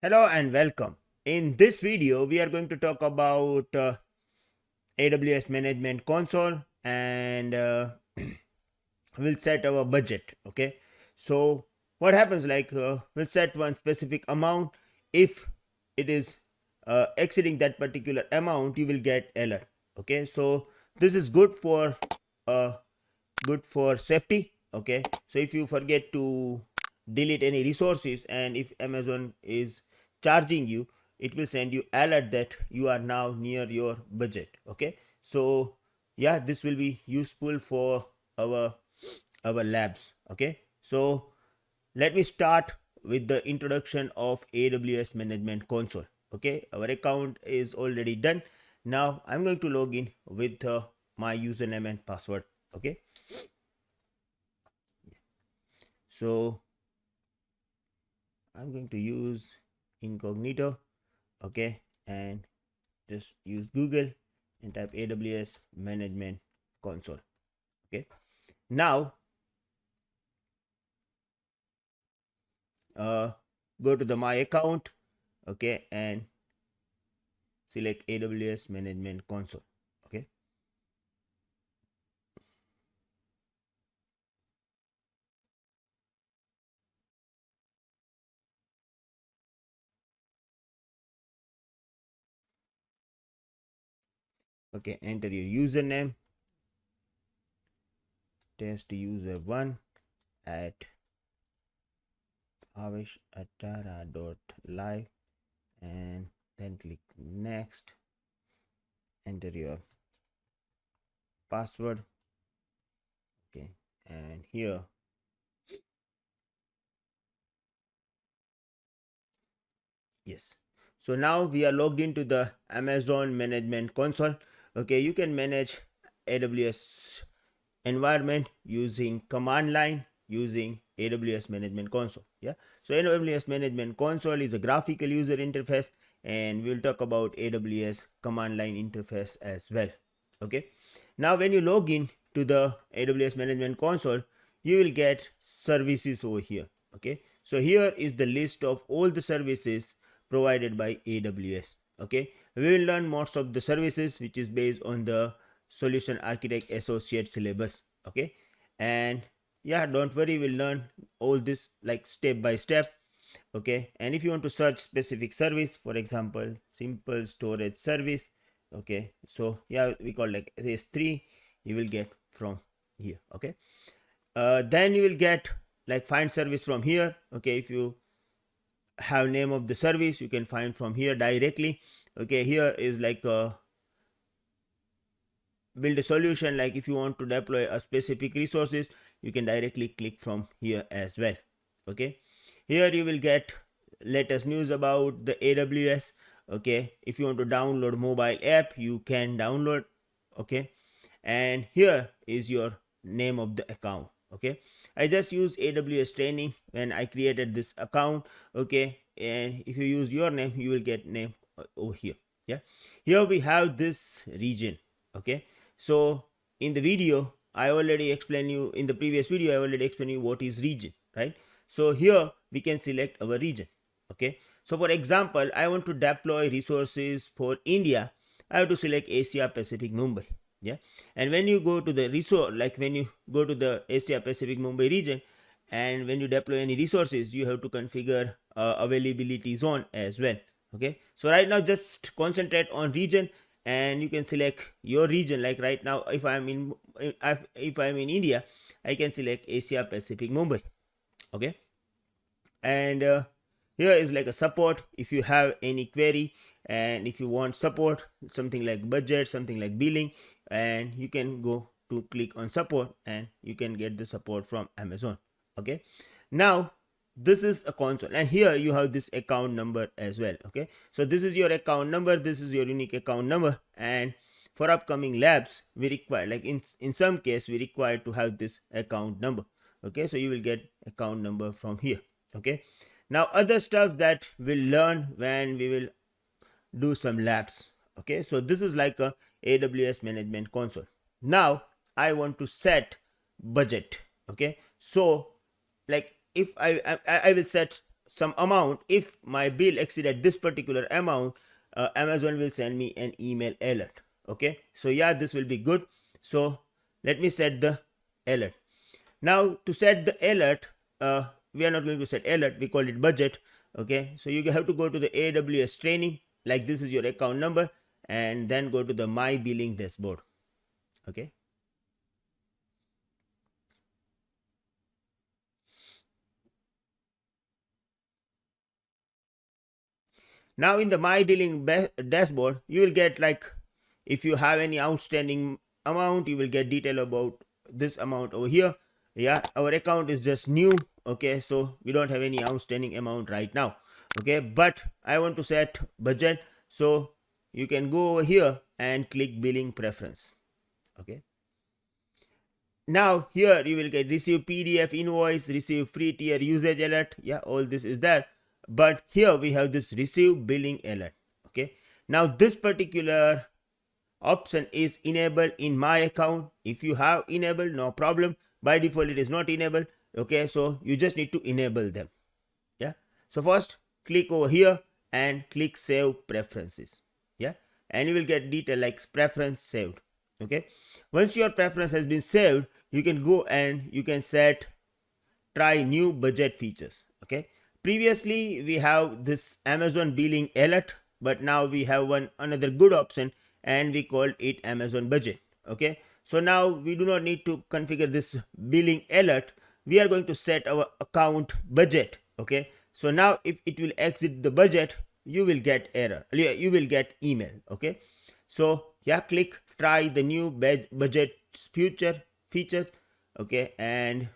Hello and welcome. In this video, we are going to talk about AWS Management Console and we'll set our budget. Okay, so what happens we'll set one specific amount. If it is exceeding that particular amount, you will get alert. Okay, so this is uh, good for safety. Okay, so if you forget to delete any resources and if Amazon is charging you, it will send you alert that you are now near your budget. Okay, so yeah, this will be useful for our labs. Okay, so let me start with the introduction of AWS Management Console. Okay, our account is already done. Now I'm going to log in with my username and password. Okay, so I'm going to use incognito. Okay, and just use Google and type AWS Management Console. Okay, now go to the my account. Okay, and select AWS Management Console. Okay, okay, enter your username, test user 1 at bhaveshatara.live, and then click next. Enter your password. Okay, and here yes, so now we are logged into the Amazon Management Console. Okay, you can manage AWS environment using command line using AWS Management Console. Yeah, so AWS Management Console is a graphical user interface, and we'll talk about AWS command line interface as well. Okay, now when you log in to the AWS Management Console, you will get services over here. Okay, so here is the list of all the services provided by AWS. Okay, we will learn most of the services which is based on the solution architect associate syllabus. Okay, and yeah, don't worry, we'll learn all this like step by step. Okay, and if you want to search specific service, for example simple storage service, okay, so yeah, we call like S3, you will get from here. Okay, then you will get like find service from here. Okay, if you have name of the service, you can find from here directly. Okay, here is like build a solution, like if you want to deploy a specific resources, you can directly click from here as well. Okay, here you will get latest news about the AWS. Okay, if you want to download mobile app, you can download. Okay, and here is your name of the account. Okay, I just used AWS training when I created this account. Okay, and if you use your name, you will get name over here. Yeah, here we have this region. Okay, so in the video I already explained you, in the previous video I already explained you what is region, right? So here we can select our region. Okay, so for example, I want to deploy resources for India. I have to select Asia Pacific Mumbai. Yeah, and when you go to the resource, like when you go to the Asia Pacific Mumbai region, and when you deploy any resources, you have to configure availability zone as well. Okay, so right now just concentrate on region, and you can select your region. Like right now, if I'm in India, I can select Asia Pacific Mumbai. Okay, and here is like a support. If you have any query and if you want support, something like budget, something like billing, and you can go to click on support and you can get the support from Amazon. Okay, now this is a console, and here you have this account number as well. Okay, so this is your account number, this is your unique account number, and for upcoming labs we require, like in some case we require to have this account number. Okay, so you will get account number from here. Okay, now other stuff that we'll learn when we will do some labs. Okay, so this is like a AWS Management Console. Now I want to set budget. Okay, so like if I will set some amount, if my bill exceeded this particular amount, Amazon will send me an email alert. Okay, so yeah, this will be good. So let me set the alert. Now to set the alert, we are not going to set alert, we call it budget. Okay, so you have to go to the AWS training, like this is your account number, and then go to the my billing dashboard. Okay, now in the my billing dashboard, you will get like, if you have any outstanding amount, you will get detail about this amount over here. Yeah, our account is just new. Okay, so we don't have any outstanding amount right now. Okay, but I want to set budget, so you can go over here and click billing preference. Okay, now here you will get receive PDF invoice, receive free tier usage alert. Yeah, all this is there, but here we have this receive billing alert. Okay, now this particular option is enabled in my account. If you have enabled, no problem. By default it is not enabled. Okay, so you just need to enable them. Yeah, so first click over here and click save preferences. Yeah, and you will get detail like preference saved. Okay, once your preference has been saved, you can go and you can set try new budget features. Okay, previously we have this Amazon billing alert, but now we have one another good option, and we called it Amazon budget. Okay, so now we do not need to configure this billing alert. We are going to set our account budget. Okay, so now if it will exceed the budget, you will get error, you will get email. Okay, so yeah, click try the new budget future features. Okay, and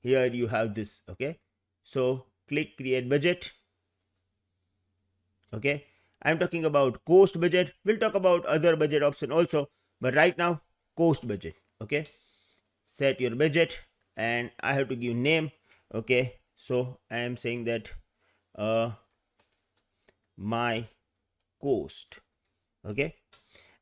here you have this. Okay, so click create budget. Okay, I'm talking about cost budget. We'll talk about other budget option also, but right now cost budget. Okay, set your budget, and I have to give name. Okay, so I am saying that my cost. Okay,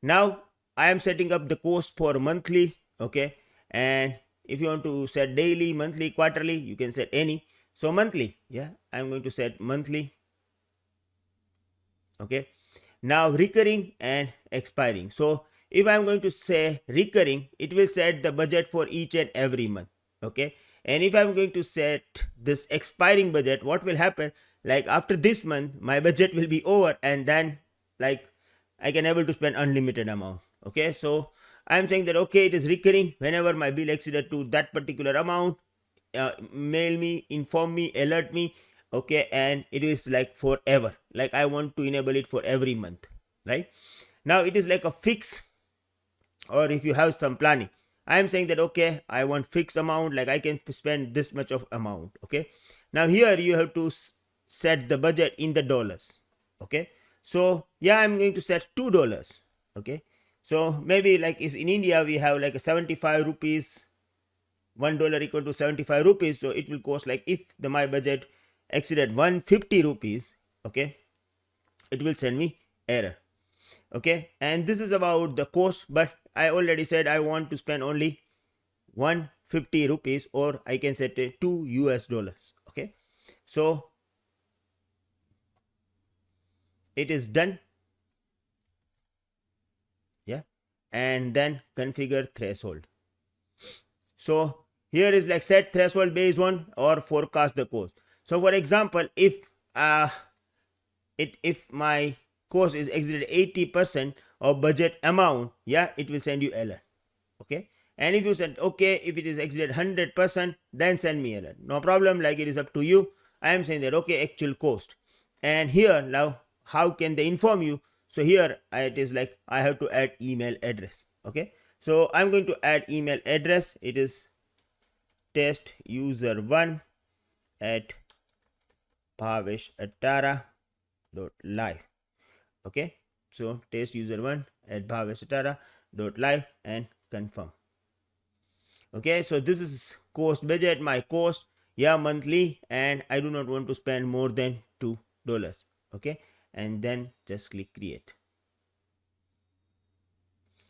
now I am setting up the cost for monthly. Okay, and if you want to set daily, monthly, quarterly, you can set any. So monthly, yeah, I'm going to set monthly. Okay, now recurring and expiring. So if I'm going to say recurring, it will set the budget for each and every month. Okay, and if I'm going to set this expiring budget, what will happen, like after this month my budget will be over, and then like I can able to spend unlimited amount. Okay, so I'm saying that okay, it is recurring. Whenever my bill exceeded to that particular amount, mail me, inform me, alert me. Okay, and it is like forever, like I want to enable it for every month. Right now it is like a fix, or if you have some planning, I am saying that okay, I want fixed amount, like I can spend this much of amount. Okay, now here you have to set the budget in the dollars. Okay, so yeah, I'm going to set $2. Okay, so maybe like is in India we have like a 75 rupees, $1 equal to 75 rupees. So it will cost like, if the my budget exceeded 150 rupees, okay, it will send me error. Okay, and this is about the cost, but I already said I want to spend only 150 rupees, or I can set it $2 US. Okay, so it is done. Yeah, and then configure threshold. So here is like set threshold based on or forecast the cost. So for example, if if my cost is exceeded 80% of budget amount, yeah, it will send you alert. Okay, and if you said okay, if it is exceeded 100%, then send me alert, no problem, like it is up to you. I am saying that okay, actual cost. And here now how can they inform you? So here it is like I have to add email address. Okay, so I'm going to add email address. It is test user1 at Bhavesh Atara .live. Okay, so test user1 at Bhavesh Atara .live and confirm. Okay, so this is cost budget, my cost, yeah, monthly, and I do not want to spend more than $2. Okay, and then just click create.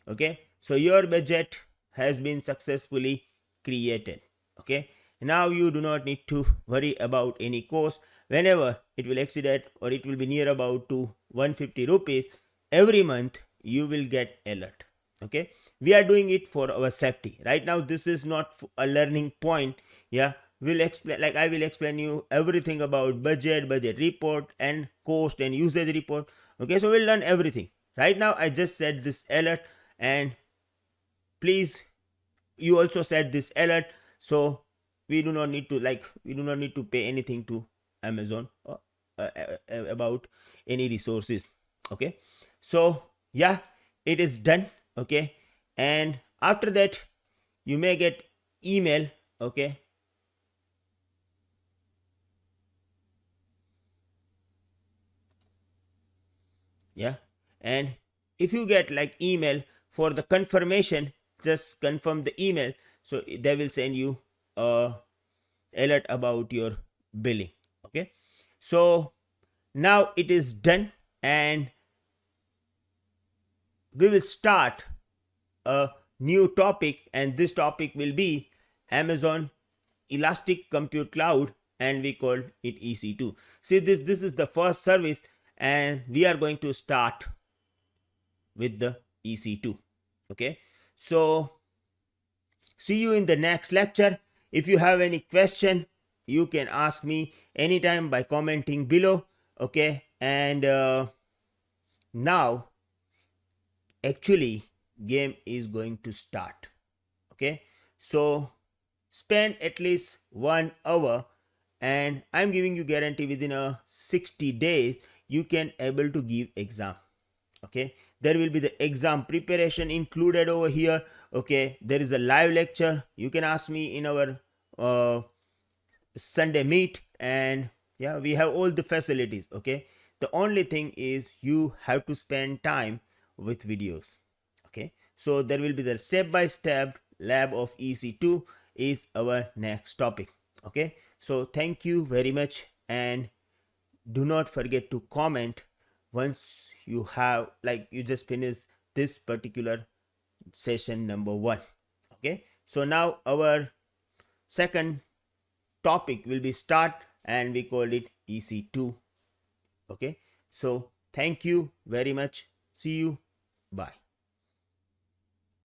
Okay, so your budget has been successfully created. Okay, Now you do not need to worry about any cost. Whenever it will exceed at, or it will be near about to 150 rupees every month, you will get alert. Okay, we are doing it for our safety. Right now this is not a learning point. Yeah, we'll explain, like I will explain you everything about budget report and cost and usage report. Okay, so we'll learn everything. Right now I just set this alert, and please, you also set this alert, so we do not need to, we do not need to pay anything to Amazon about any resources. Okay, so yeah, it is done. Okay, and after that you may get email. Okay, yeah, and if you get like email for the confirmation, just confirm the email, so they will send you a alert about your billing. Okay, so now it is done, and we will start a new topic, and this topic will be Amazon Elastic Compute Cloud, and we call it EC2. See, this is the first service, and we are going to start with the EC2. Okay, so see you in the next lecture. If you have any question, you can ask me anytime by commenting below. Okay, and now actually game is going to start. Okay, so spend at least 1 hour, and I'm giving you guarantee within a 60 days you can able to give exam. Okay, there will be the exam preparation included over here. Okay, there is a live lecture, you can ask me in our Sunday meet, and yeah, we have all the facilities. Okay, the only thing is you have to spend time with videos. Okay, so there will be the step by step lab of EC2 is our next topic. Okay, so thank you very much, and do not forget to comment once you have, you just finished this particular session number 1. Okay, so now our second topic will be start, and we called it EC2. Okay, so thank you very much, see you, bye.